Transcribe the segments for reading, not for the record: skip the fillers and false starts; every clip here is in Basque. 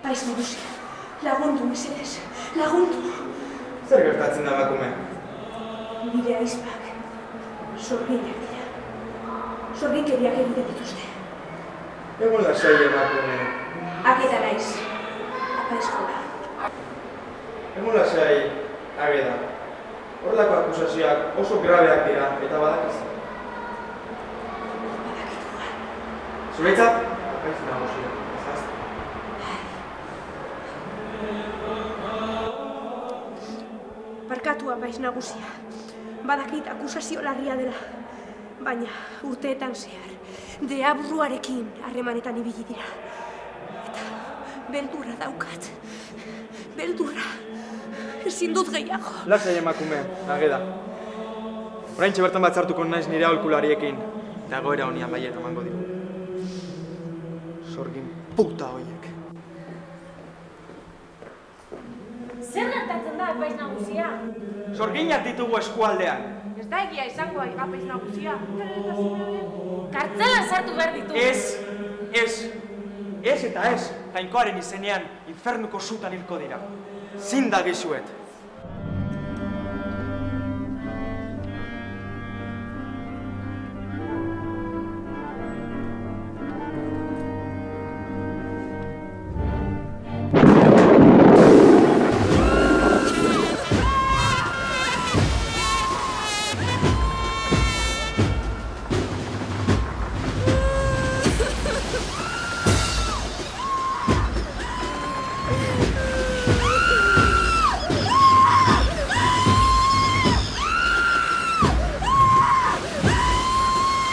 Apaiz nagusia, lagundu mesedez, lagundu. Zer gertatzen da emakume? Nire aizpak, sorginak dira. Sorginkeriak egiten dituzte. Egon lasai emakume. Ageda naiz, apaiz jola. Egon lasai, ageda. Horrelako akusazioak oso grabeak dira eta badakizu. Badakitua. Zuretzat, apaiz nagusia. Barkatu apaiz nagusia. Badakit akusazio larria dela. Baina urteetan zehar, deabruarekin harremanetan ibili dira. Eta beldurra daukat. Beldurra. Ezin dut gehiago. Lasai emakume, ageda. Oraintxe bertan batzartuko naiz nire aholkulariekin. Eta goera honi amaiera emango digu. Sorgin puta horiek. Zer gertatzen da apaiz nagusia? Sorginak ditugu eskualdean. Ez da egia izango apaiz nagusia. Kartzelan sartu behar ditu. Ez eta ez. Jainkoaren izenean infernuko zutan hilko dira. Zin dagizuet.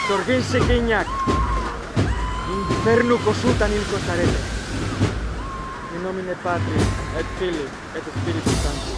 Sorgin zikinak, infernuko zutan hilko zarete. In nomine Patris, et Filii, et Spiritus Sancti.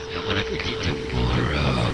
I want to eat tomorrow.